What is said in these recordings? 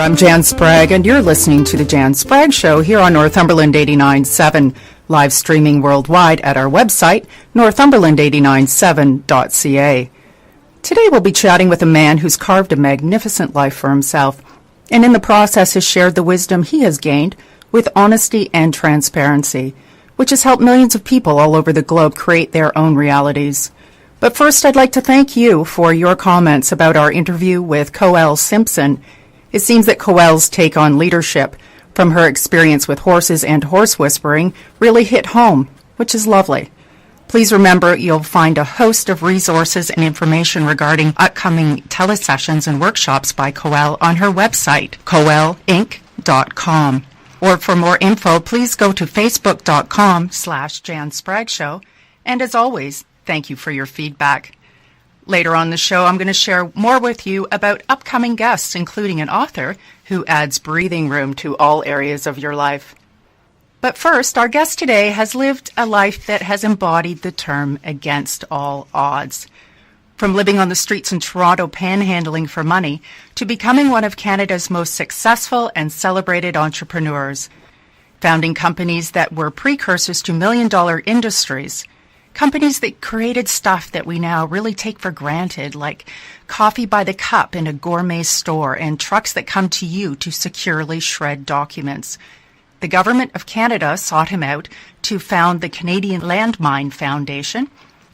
I'm Jan Spragge, and you're listening to The Jan Spragge Show here on Northumberland 89.7, live streaming worldwide at our website, northumberland897.ca. Today we'll be chatting with a man who's carved a magnificent life for himself, and in the process has shared the wisdom he has gained with honesty and transparency, which has helped millions of people all over the globe create their own realities. But first, I'd like to thank you for your comments about our interview with Co-lynn Simpson. It seems that Co-lynn's take on leadership from her experience with horses and horse whispering really hit home, which is lovely. Please remember you'll find a host of resources and information regarding upcoming telesessions and workshops by Co-lynn on her website, co-lynninc.com. Or for more info, please go to facebook.com/Jan Spragge Show. And as always, thank you for your feedback. Later on the show, I'm going to share more with you about upcoming guests, including an author who adds breathing room to all areas of your life. But first, our guest today has lived a life that has embodied the term against all odds. From living on the streets in Toronto panhandling for money to becoming one of Canada's most successful and celebrated entrepreneurs, founding companies that were precursors to million-dollar industries, companies that created stuff that we now really take for granted, like coffee by the cup in a gourmet store and trucks that come to you to securely shred documents. The Government of Canada sought him out to found the Canadian Landmine Foundation,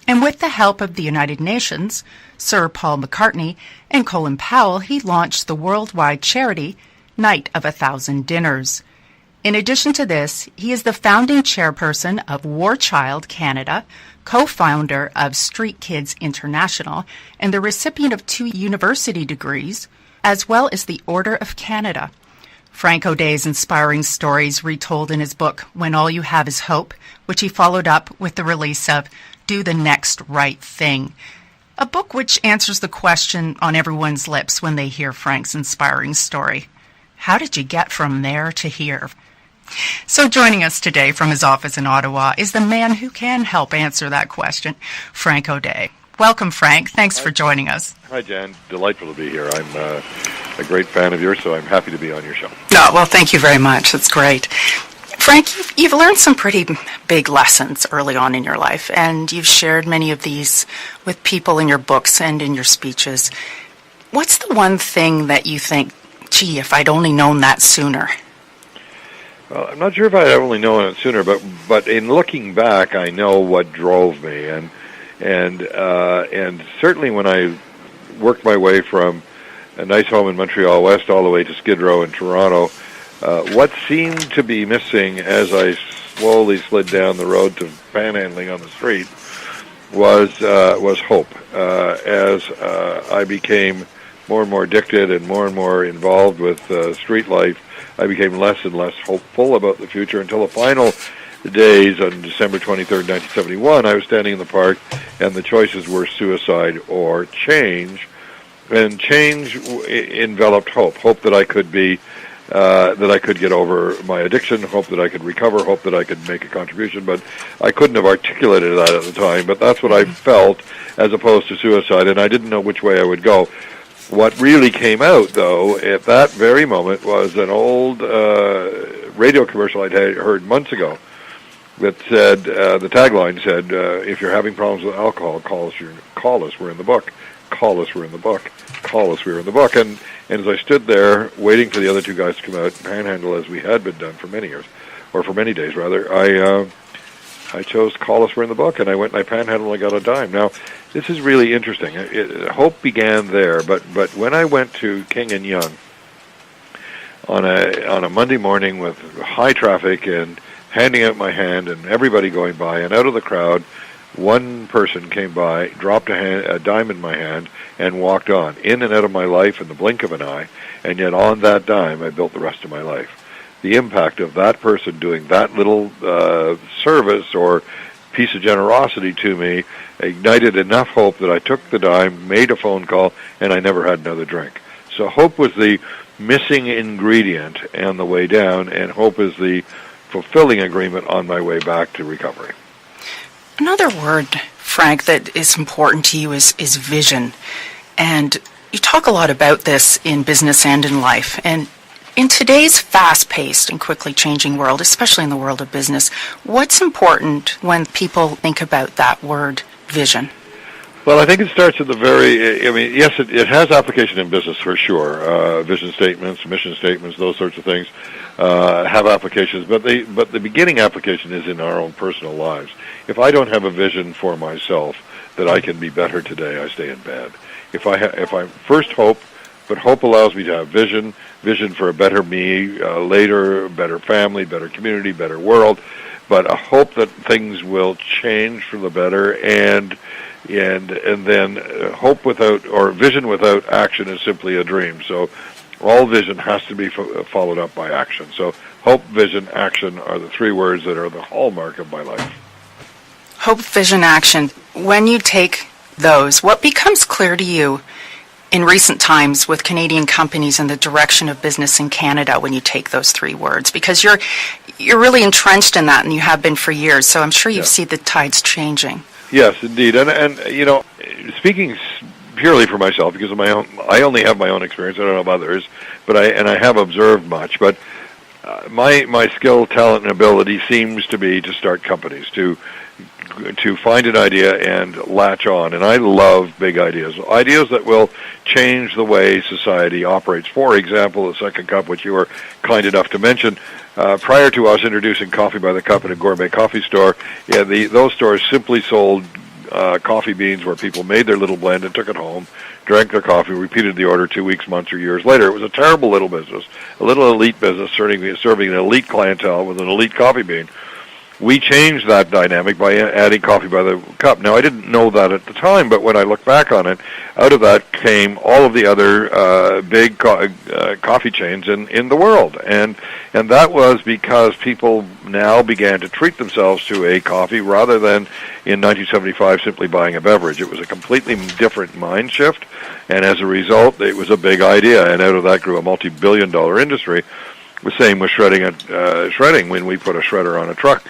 and with the help of the United Nations, Sir Paul McCartney, and Colin Powell, he launched the worldwide charity Night of 1,000 Dinners. In addition to this, he is the founding chairperson of War Child Canada, co-founder of Street Kids International, and the recipient of 2 university degrees, as well as the Order of Canada. Frank O'Day's inspiring stories retold in his book, When All You Have Is Hope, which he followed up with the release of Do the Next Right Thing, a book which answers the question on everyone's lips when they hear Frank's inspiring story. How did you get from there to here? So joining us today from his office in Ottawa is the man who can help answer that question, Frank O'Day. Welcome, Frank. Thanks for joining us. Hi, Jan. Delightful to be here. I'm a great fan of yours, so I'm happy to be on your show. Oh, well, thank you very much. That's great. Frank, you've learned some pretty big lessons early on in your life, and you've shared many of these with people in your books and in your speeches. What's the one thing that you think, gee, if I'd only known that sooner? Well, I'm not sure if I'd only known it sooner, but in looking back, I know what drove me, and certainly when I worked my way from a nice home in Montreal West all the way to Skid Row in Toronto, what seemed to be missing as I slowly slid down the road to panhandling on the street was hope. As I became more and more addicted and more involved with street life, I became less and less hopeful about the future until the final days on December 23rd, 1971, I was standing in the park, and the choices were suicide or change. And change enveloped hope that I could be, that I could get over my addiction, hope that I could recover, hope that I could make a contribution. But I couldn't have articulated that at the time. But that's what I felt as opposed to suicide, and I didn't know which way I would go. What really came out, though, at that very moment was an old radio commercial I'd heard months ago that said, the tagline said, if you're having problems with alcohol, call us, we're in the book. Call us, we're in the book. Call us, we're in the book. And as I stood there waiting for the other 2 guys to come out and panhandle as we had been done for many years, or for many days rather, I chose Call Us, We're in the Book, and I went and I panhandled and I got a dime. Now, this is really interesting. Hope began there, but when I went to King and Yonge on a Monday morning with high traffic and handing out my hand and everybody going by, and out of the crowd, one person came by, dropped a dime in my hand, and walked on, in and out of my life in the blink of an eye, and yet on that dime I built the rest of my life. The impact of that person doing that little service or piece of generosity to me ignited enough hope that I took the dime, made a phone call, and I never had another drink. So hope was the missing ingredient on the way down, and hope is the fulfilling agreement on my way back to recovery. Another word, Frank, that is important to you is vision. And you talk a lot about this in business and in life. And In today's fast-paced and quickly changing world, especially in the world of business, what's important when people think about that word vision? Well, I think it starts at the yes, it has application in business for sure. Vision statements, mission statements, those sorts of things have applications, but the beginning application is in our own personal lives. If I don't have a vision for myself that I can be better today, I stay in bed. If I first hope, but hope allows me to have vision for a better me later, better family, better community, better world, but a hope that things will change for the better, and then hope without, or vision without action is simply a dream. So all vision has to be followed up by action. So hope, vision, action are the three words that are the hallmark of my life. Hope, vision, action. When you take those, what becomes clear to you in recent times with Canadian companies and the direction of business in Canada when you take those three words? Because you're really entrenched in that, and you have been for years, so I'm sure you see the tides changing. Yes, indeed. And you know, speaking purely for myself, because of my own, I only have my own experience. I don't know of others, but I have observed much. But my skill, talent, and ability seems to be to start companies, to find an idea and latch on. And I love big ideas that will change the way society operates. For example, the Second Cup, which you were kind enough to mention, prior to us introducing coffee by the cup in a gourmet coffee store, those stores simply sold coffee beans where people made their little blend and took it home, drank their coffee, repeated the order 2 weeks, months, or years later. It was a terrible little business, a little elite business serving an elite clientele with an elite coffee bean. We changed that dynamic by adding coffee by the cup. Now, I didn't know that at the time, but when I look back on it, out of that came all of the other big coffee chains in the world. And that was because people now began to treat themselves to a coffee rather than in 1975 simply buying a beverage. It was a completely different mind shift, and as a result, it was a big idea, and out of that grew a multi-billion-dollar industry. The same with shredding. When we put a shredder on a truck,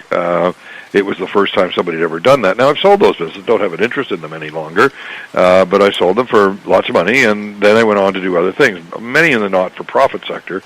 it was the first time somebody had ever done that. Now, I've sold those businesses, don't have an interest in them any longer, but I sold them for lots of money, and then I went on to do other things, many in the not-for-profit sector.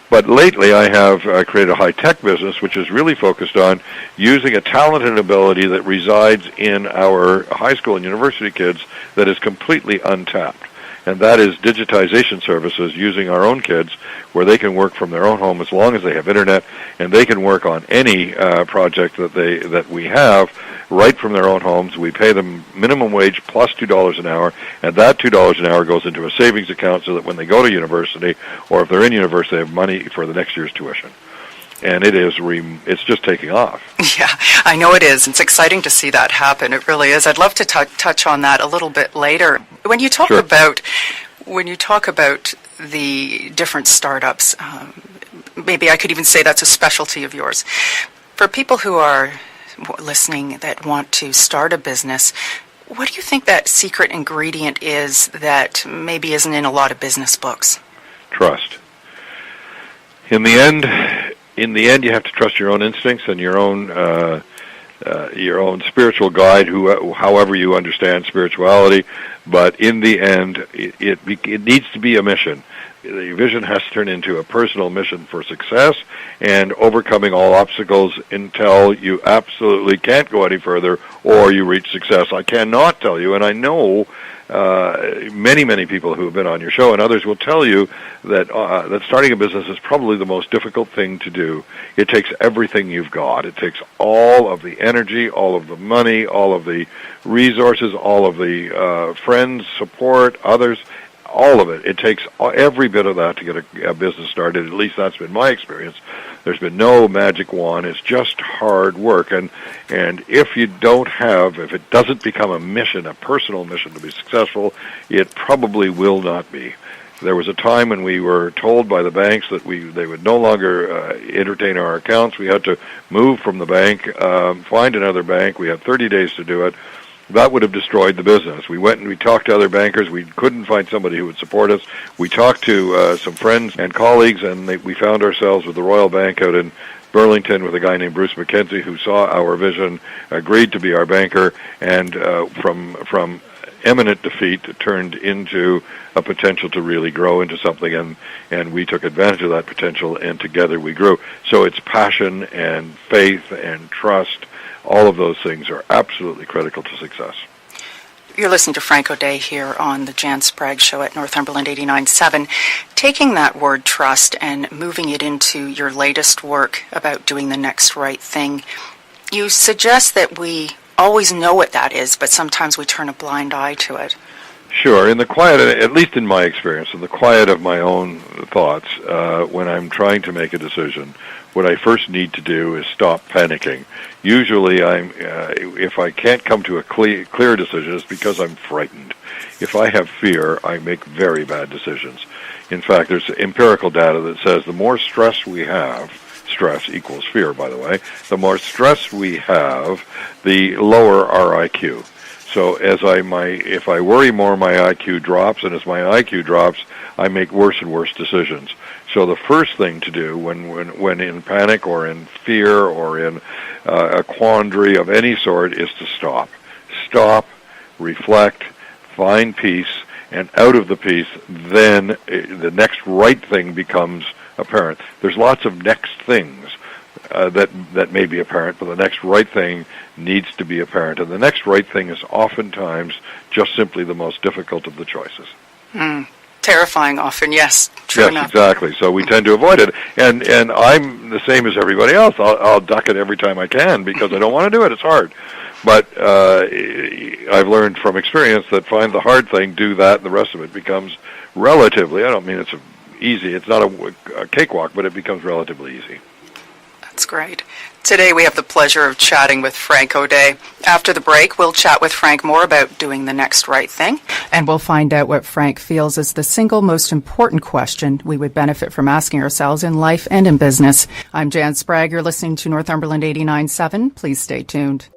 But lately, I have created a high-tech business, which is really focused on using a talent and ability that resides in our high school and university kids that is completely untapped. And that is digitization services using our own kids where they can work from their own home as long as they have internet, and they can work on any project that we have right from their own homes. We pay them minimum wage plus $2 an hour, and that $2 an hour goes into a savings account so that when they go to university, or if they're in university, they have money for the next year's tuition. And it's just taking off. Yeah, I know it is. It's exciting to see that happen. It really is. I'd love to touch on that a little bit later. When you talk about the different startups, maybe I could even say that's a specialty of yours. For people who are listening that want to start a business, what do you think that secret ingredient is that maybe isn't in a lot of business books? Trust. In the end, you have to trust your own instincts and your own spiritual guide, however you understand spirituality. But in the end, it needs to be a mission. The vision has to turn into a personal mission for success and overcoming all obstacles until you absolutely can't go any further or you reach success. I cannot tell you, and I know many people who have been on your show and others will tell you that starting a business is probably the most difficult thing to do. It takes everything you've got. It takes all of the energy, all of the money, all of the resources, all of the friends, support, others, all of it. It takes every bit of that to get a business started. At least that's been my experience. There's been no magic wand. It's just hard work. And if it doesn't become a mission, a personal mission to be successful, it probably will not be. There was a time when we were told by the banks that they would no longer entertain our accounts. We had to move from the bank, find another bank. We had 30 days to do it. That would have destroyed the business. We went and we talked to other bankers. We couldn't find somebody who would support us. We talked to some friends and colleagues, and we found ourselves with the Royal Bank out in Burlington with a guy named Bruce McKenzie who saw our vision, agreed to be our banker, and from imminent defeat turned into a potential to really grow into something, and we took advantage of that potential, and together we grew. So it's passion and faith and trust. All of those things are absolutely critical to success. You're listening to Frank O'Day here on the Jan Spragge Show at Northumberland 89.7. Taking that word trust and moving it into your latest work about doing the next right thing, you suggest that we always know what that is, but sometimes we turn a blind eye to it. Sure. In the quiet, at least in my experience, in the quiet of my own thoughts, when I'm trying to make a decision, what I first need to do is stop panicking. Usually, if I can't come to a clear decision, it's because I'm frightened. If I have fear, I make very bad decisions. In fact, there's empirical data that says the more stress we have, stress equals fear, by the way, the more stress we have, the lower our IQ. So if I worry more, my IQ drops, and as my IQ drops, I make worse and worse decisions. So the first thing to do when in panic or in fear or in a quandary of any sort is to stop. Stop, reflect, find peace, and out of the peace, then the next right thing becomes apparent. There's lots of next things that may be apparent, but the next right thing needs to be apparent. And the next right thing is oftentimes just simply the most difficult of the choices. Terrifying often, yes. True enough. Yes, exactly. So we tend to avoid it. And I'm the same as everybody else. I'll duck it every time I can because I don't want to do it. It's hard. But I've learned from experience that find the hard thing, do that, and the rest of it becomes relatively, I don't mean it's easy, it's not a cakewalk, but it becomes relatively easy. That's great. Today we have the pleasure of chatting with Frank O'Day. After the break, we'll chat with Frank more about doing the next right thing, and we'll find out what Frank feels is the single most important question we would benefit from asking ourselves in life and in business. I'm Jan Spragge. You're listening to Northumberland 89.7. Please stay tuned.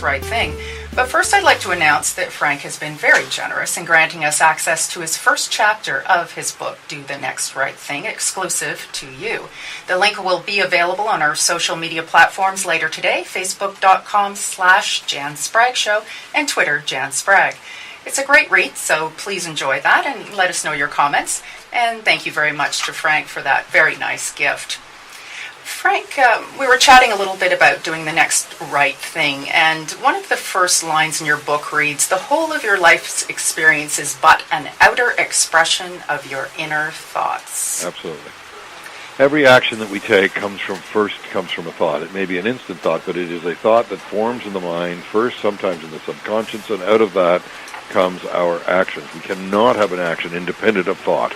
Right thing. But first I'd like to announce that Frank has been very generous in granting us access to his first chapter of his book, Do the Next Right Thing, exclusive to you. The link will be available on our social media platforms later today, facebook.com/Jan Spragge Show and Twitter, Jan Spragge. It's a great read, so please enjoy that and let us know your comments. And thank you very much to Frank for that very nice gift. Frank, we were chatting a little bit about doing the next right thing, and one of the first lines in your book reads, "The whole of your life's experience is but an outer expression of your inner thoughts." Absolutely. Every action that we take comes from a thought. It may be an instant thought, but it is a thought that forms in the mind first, sometimes in the subconscious, and out of that comes our actions. We cannot have an action independent of thought.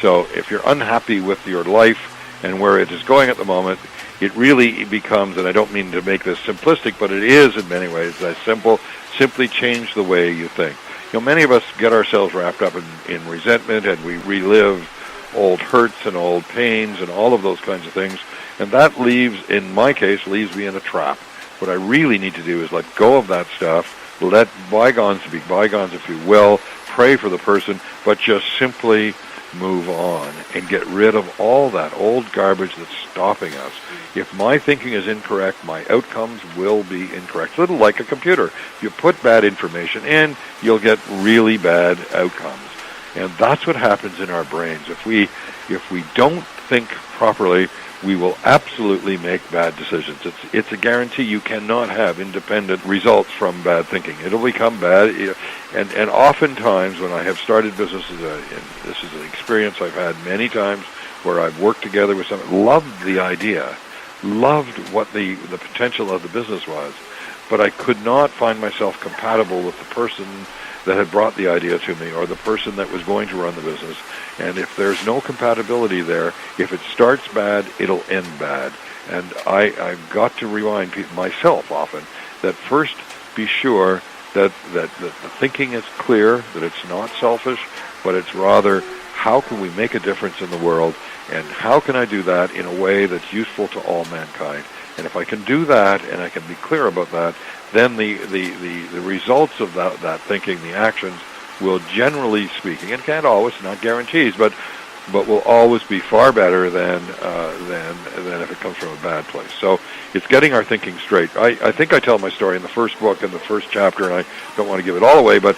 So if you're unhappy with your life and where it is going at the moment, it really becomes, and I don't mean to make this simplistic, but it is in many ways that simple. Simply change the way you think. You know, many of us get ourselves wrapped up in resentment, and we relive old hurts and old pains and all of those kinds of things, and that in my case, leaves me in a trap. What I really need to do is let go of that stuff, let bygones be bygones, if you will, pray for the person, but just simply move on and get rid of all that old garbage that's stopping us. If my thinking is incorrect, my outcomes will be incorrect. It's a little like a computer. If you put bad information in, you'll get really bad outcomes. And that's what happens in our brains. If we don't think properly, we will absolutely make bad decisions. It's a guarantee. You cannot have independent results from bad thinking. It'll become bad. And oftentimes when I have started businesses, and this is an experience I've had many times where I've worked together with someone, loved the idea, loved what the potential of the business was, but I could not find myself compatible with the person that had brought the idea to me or the person that was going to run the business. And if there's no compatibility there, if it starts bad, it'll end bad. And I've got to remind myself often that first be sure that the thinking is clear, that it's not selfish, but it's rather how can we make a difference in the world, and how can I do that in a way that's useful to all mankind. And if I can do that, and I can be clear about that, then the results of that thinking, the actions, will generally speaking, and can't always, not guarantees, but will always be far better than if it comes from a bad place. So it's getting our thinking straight. I think I tell my story in the first book, in the first chapter, and I don't want to give it all away, but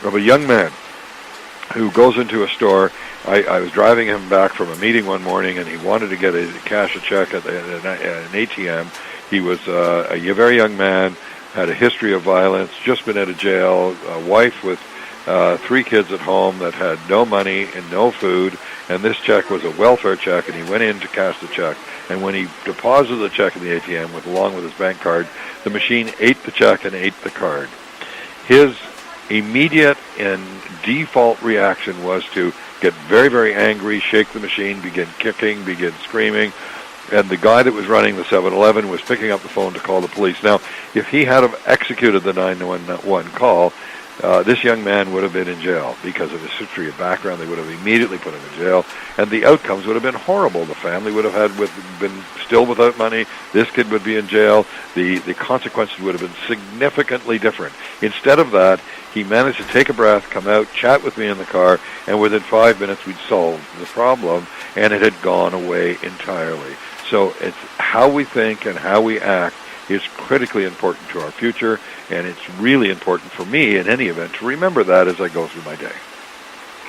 of a young man who goes into a store. I was driving him back from a meeting one morning, and he wanted to cash a check at an ATM. He was a very young man, had a history of violence, just been out of jail, a wife with 3 kids at home that had no money and no food, and this check was a welfare check, and he went in to cash the check. And when he deposited the check in the ATM along with his bank card, the machine ate the check and ate the card. His immediate and default reaction was to get very, very angry, shake the machine, begin kicking, begin screaming, and the guy that was running the 7-Eleven was picking up the phone to call the police. Now, if he had have executed the 911 call, this young man would have been in jail because of his history of background. They would have immediately put him in jail, and the outcomes would have been horrible. The family would have been still without money. This kid would be in jail. The consequences would have been significantly different. Instead of that, he managed to take a breath, come out, chat with me in the car, and within 5 minutes we'd solved the problem, and it had gone away entirely. So it's how we think and how we act is critically important to our future, and it's really important for me in any event to remember that as I go through my day.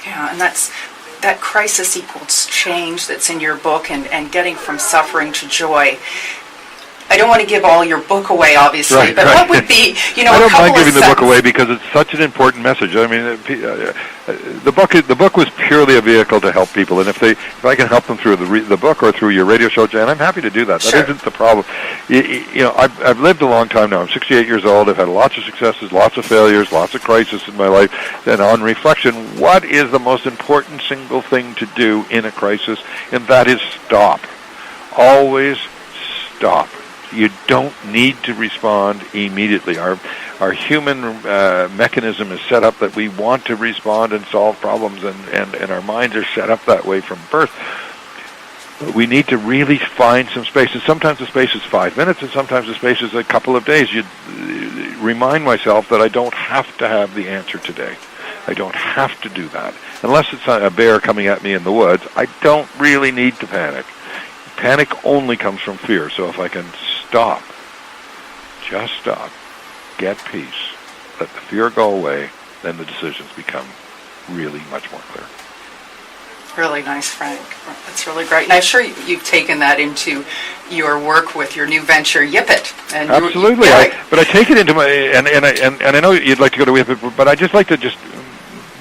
Yeah, and that crisis equals change that's in your book, and getting from suffering to joy. I don't want to give all your book away, obviously, right, but what would be, I don't mind giving the book away because it's such an important message. I mean, the book was purely a vehicle to help people, and if I can help them through the book or through your radio show, Jan, I'm happy to do that. Sure. That isn't the problem. I've lived a long time now. I'm 68 years old. I've had lots of successes, lots of failures, lots of crises in my life. And on reflection, what is the most important single thing to do in a crisis? And that is stop. Always stop. You don't need to respond immediately. Our human mechanism is set up that we want to respond and solve problems, and our minds are set up that way from birth. We need to really find some space, and sometimes the space is 5 minutes, and sometimes the space is a couple of days. You remind myself that I don't have to have the answer today. I don't have to do that. Unless it's a bear coming at me in the woods, I don't really need to panic. Panic only comes from fear. So if I can stop, just stop, get peace, let the fear go away, then the decisions become really much more clear. Really nice, Frank. That's really great. And I'm sure you've taken that into your work with your new venture, Yip It. And absolutely. But I take it into my, and I know you'd like to go to Yip It, but I just like to just,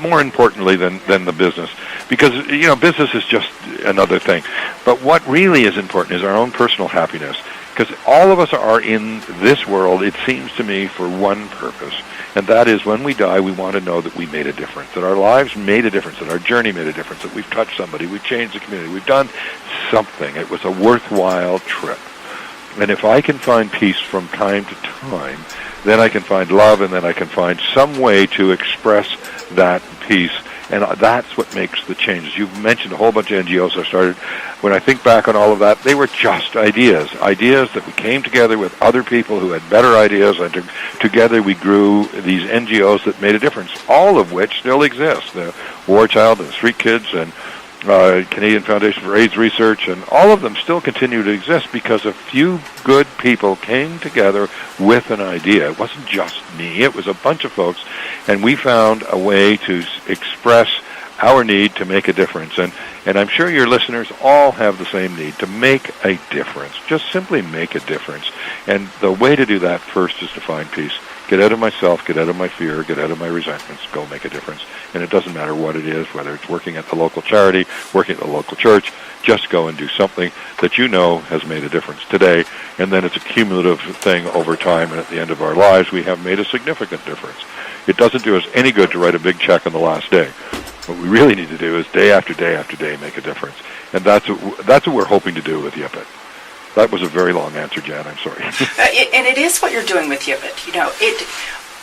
more importantly than the business, because business is just another thing. But what really is important is our own personal happiness, because all of us are in this world, it seems to me, for one purpose, and that is when we die, we want to know that we made a difference, that our lives made a difference, that our journey made a difference, that we've touched somebody, we've changed the community, we've done something. It was a worthwhile trip. And if I can find peace from time to time, then I can find love, and then I can find some way to express that peace, and that's what makes the changes. You've mentioned a whole bunch of NGOs I started. When I think back on all of that, they were just ideas that we came together with other people who had better ideas, and together we grew these NGOs that made a difference, all of which still exist. The War Child and the Street Kids and Canadian Foundation for AIDS Research, and all of them still continue to exist because a few good people came together with an idea. It wasn't just me, it was a bunch of folks, and we found a way to express our need to make a difference. And I'm sure your listeners all have the same need, to make a difference. Just simply make a difference. And the way to do that first is to find peace. Get out of myself, get out of my fear, get out of my resentments, go make a difference. And it doesn't matter what it is, whether it's working at the local charity, working at the local church, just go and do something that you know has made a difference today. And then it's a cumulative thing over time, and at the end of our lives, we have made a significant difference. It doesn't do us any good to write a big check on the last day. What we really need to do is day after day after day make a difference. And that's what we're hoping to do with Yip It. That was a very long answer, Jan. I'm sorry. And it is what you're doing with Yipit. You know,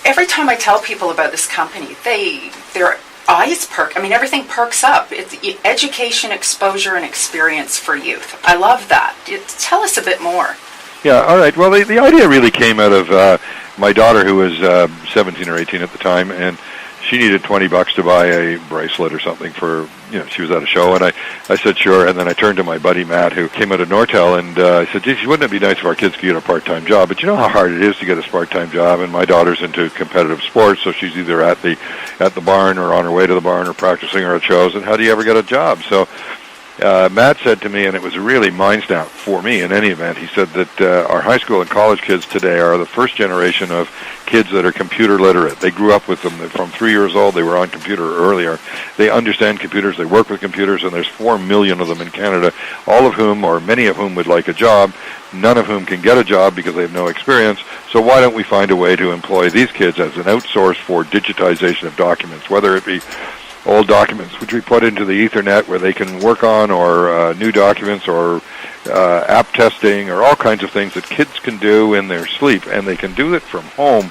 every time I tell people about this company, their eyes perk. I mean, everything perks up. It's education, exposure, and experience for youth. I love that. Tell us a bit more. Yeah, all right. Well, the idea really came out of my daughter, who was 17 or 18 at the time, and she needed $20 to buy a bracelet or something for, she was at a show, and I said sure, and then I turned to my buddy Matt, who came out of Nortel, and I said, geez, wouldn't it be nice if our kids could get a part-time job? But you know how hard it is to get a part-time job, and my daughter's into competitive sports, so she's either at the barn or on her way to the barn or practicing or at shows, and how do you ever get a job? So Matt said to me, and it was really mind snap for me in any event, he said that our high school and college kids today are the first generation of kids that are computer literate. They grew up with them from 3 years old. They were on computer earlier. They understand computers. They work with computers, and there's 4 million of them in Canada, all of whom, or many of whom, would like a job, none of whom can get a job because they have no experience. So why don't we find a way to employ these kids as an outsource for digitization of documents, whether it be old documents which we put into the Ethernet where they can work on, or new documents, or app testing, or all kinds of things that kids can do in their sleep, and they can do it from home.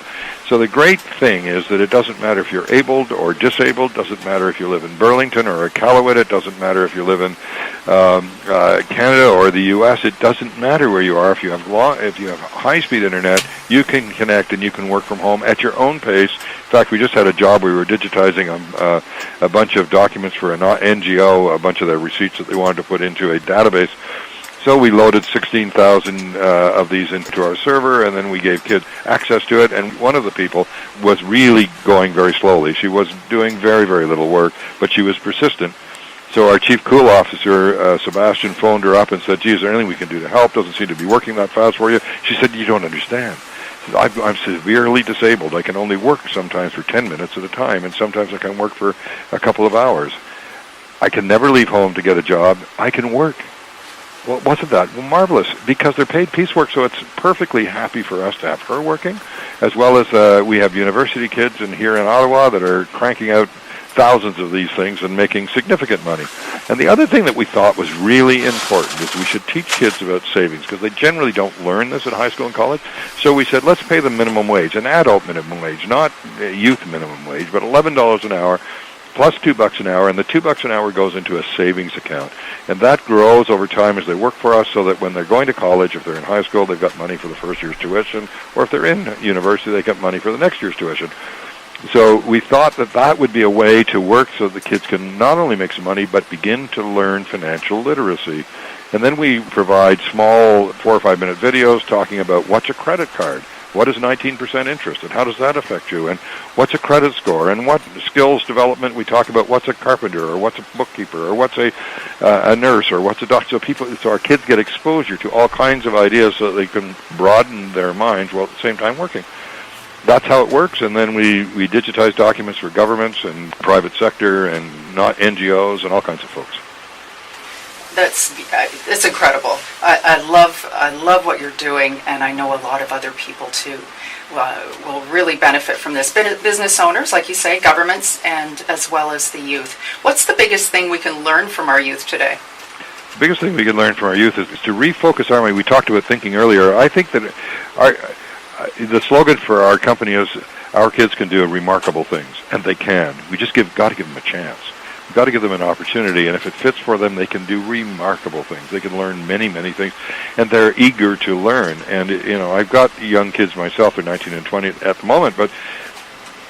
So the great thing is that it doesn't matter if you're abled or disabled, doesn't matter if you live in Burlington or Iqaluit, it doesn't matter if you live in Canada or the U.S., it doesn't matter where you are. If you have high-speed internet, you can connect and you can work from home at your own pace. In fact, we just had a job where we were digitizing a bunch of documents for an NGO, a bunch of their receipts that they wanted to put into a database. So we loaded 16,000 of these into our server, and then we gave kids access to it. And one of the people was really going very slowly. She was doing very, very little work, but she was persistent. So our chief cool officer, Sebastian, phoned her up and said, gee, is there anything we can do to help? Doesn't seem to be working that fast for you. She said, you don't understand. I'm severely disabled. I can only work sometimes for 10 minutes at a time, and sometimes I can work for a couple of hours. I can never leave home to get a job. I can work. Well, wasn't that marvelous? Because they're paid piecework, so it's perfectly happy for us to have her working, as well as we have university kids here in Ottawa that are cranking out thousands of these things and making significant money. And the other thing that we thought was really important is we should teach kids about savings, because they generally don't learn this at high school and college. So we said, let's pay them minimum wage, an adult minimum wage, not youth minimum wage, but $11 an hour, plus $2 an hour, and the $2 an hour goes into a savings account. And that grows over time as they work for us, so that when they're going to college, if they're in high school, they've got money for the first year's tuition, or if they're in university, they get money for the next year's tuition. So we thought that would be a way to work so the kids can not only make some money, but begin to learn financial literacy. And then we provide small 4 or 5 minute videos talking about what's a credit card, what is 19% interest, and how does that affect you, and what's a credit score, and what skills development. We talk about what's a carpenter, or what's a bookkeeper, or what's a nurse, or what's a doctor. So our kids get exposure to all kinds of ideas so that they can broaden their minds while at the same time working. That's how it works. And then we digitize documents for governments and private sector and not NGOs and all kinds of folks. It's incredible. I love what you're doing, and I know a lot of other people too will really benefit from this. Business owners, like you say, governments, and as well as the youth. What's the biggest thing we can learn from our youth today? The biggest thing we can learn from our youth is to refocus our mind. We talked about thinking earlier. I think that the slogan for our company is, our kids can do remarkable things, and they can. We just got to give them a chance. We've got to give them an opportunity, and if it fits for them, they can do remarkable things. They can learn many, many things, and they're eager to learn. And, I've got young kids myself, they're 19 and 20 at the moment, but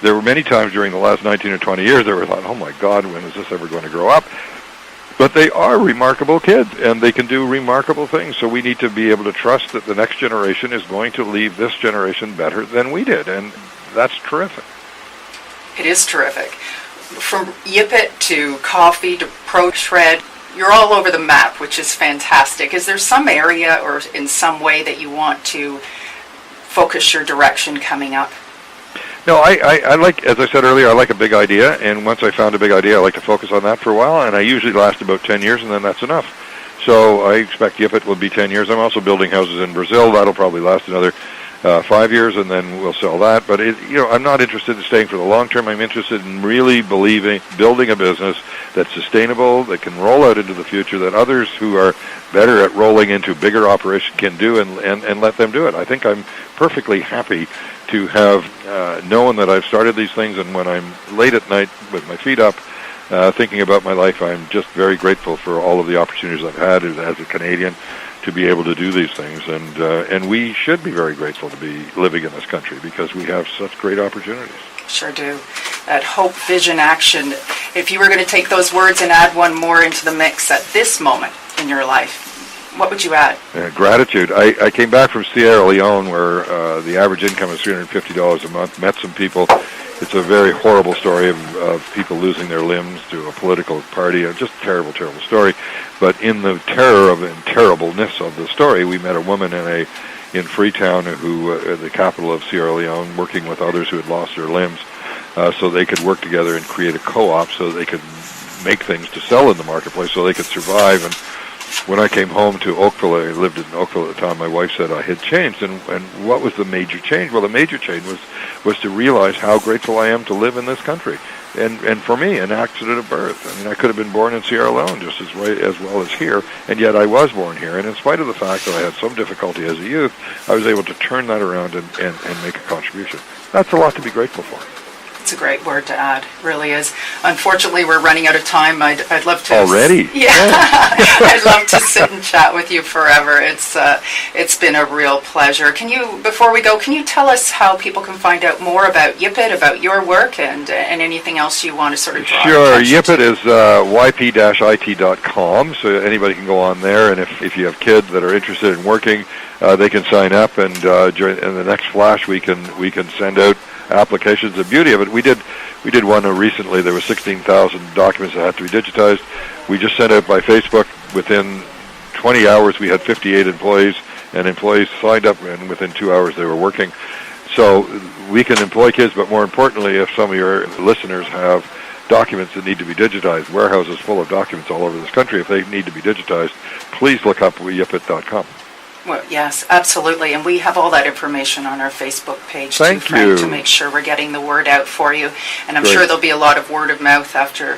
there were many times during the last 19 or 20 years that we thought, oh my God, when is this ever going to grow up? But they are remarkable kids, and they can do remarkable things. So we need to be able to trust that the next generation is going to leave this generation better than we did, and that's terrific. It is terrific. From Yipit to coffee to Pro Shred, you're all over the map, which is fantastic. Is there some area or in some way that you want to focus your direction coming up? No, I like, as I said earlier, I like a big idea, and once I found a big idea, I like to focus on that for a while, and I usually last about 10 years, and then that's enough. So I expect Yipit will be 10 years. I'm also building houses in Brazil. That'll probably last another 5 years, and then we'll sell that. But I'm not interested in staying for the long term. I'm interested in really building a business that's sustainable, that can roll out into the future, that others who are better at rolling into bigger operation can do, and let them do it. I think I'm perfectly happy to have known that I've started these things, and when I'm late at night with my feet up, thinking about my life, I'm just very grateful for all of the opportunities I've had as a Canadian to be able to do these things, and we should be very grateful to be living in this country because we have such great opportunities. Sure do. That hope, vision, action. If you were going to take those words and add one more into the mix at this moment in your life, what would you add? Gratitude. I came back from Sierra Leone where the average income is $350 a month, met some people. It's a very horrible story of people losing their limbs to a political party. Just a terrible, terrible story. But in the terror of and terribleness of the story, we met a woman in Freetown, who the capital of Sierra Leone, working with others who had lost their limbs, so they could work together and create a co-op, so they could make things to sell in the marketplace, so they could survive. And when I came home to Oakville, I lived in Oakville at the time, my wife said I had changed. And what was the major change? Well, the major change was to realize how grateful I am to live in this country. And for me, an accident of birth. I mean, I could have been born in Sierra Leone just as well as here, and yet I was born here. And in spite of the fact that I had some difficulty as a youth, I was able to turn that around and make a contribution. That's a lot to be grateful for. It's a great word to add, really is. Unfortunately, we're running out of time. I'd love to... Already? Yeah. I'd love to sit and chat with you forever. It's been a real pleasure. Before we go, can you tell us how people can find out more about Yipit, about your work, and anything else you want to sort of draw Sure. Yipit is yp-it.com, so anybody can go on there, and if you have kids that are interested in working, they can sign up, and during the next flash we can send out applications. The beauty of it, we did one recently. There were 16,000 documents that had to be digitized. We just sent out by Facebook. Within 20 hours, we had 58 employees, and employees signed up, and within 2 hours they were working. So we can employ kids, but more importantly, if some of your listeners have documents that need to be digitized, warehouses full of documents all over this country, if they need to be digitized, please look up yipit.com. Well, yes, absolutely. And we have all that information on our Facebook page, Thank too, Frank, you. to make sure we're getting the word out for you. And I'm Great. sure there'll be a lot of word of mouth after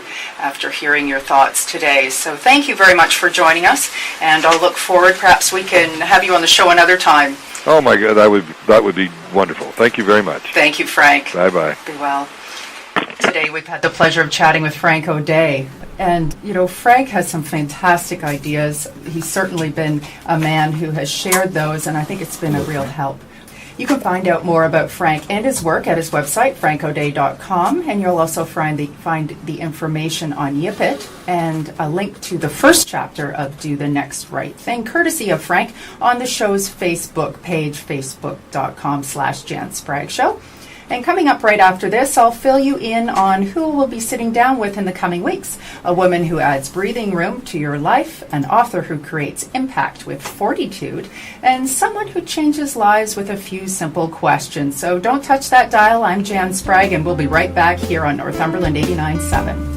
hearing your thoughts today. So thank you very much for joining us. And I'll look forward. Perhaps we can have you on the show another time. Oh, my God, that would be wonderful. Thank you very much. Thank you, Frank. Bye-bye. Be well. Today we've had the pleasure of chatting with Frank O'Day. And, Frank has some fantastic ideas. He's certainly been a man who has shared those, and I think it's been a real help. You can find out more about Frank and his work at his website, frankoday.com, and you'll also find the information on Yipit and a link to the first chapter of Do the Next Right Thing, courtesy of Frank, on the show's Facebook page, facebook.com/Jan Spragge Show. And coming up right after this, I'll fill you in on who we'll be sitting down with in the coming weeks. A woman who adds breathing room to your life, an author who creates impact with fortitude, and someone who changes lives with a few simple questions. So don't touch that dial. I'm Jan Spragge, and we'll be right back here on Northumberland 89.7.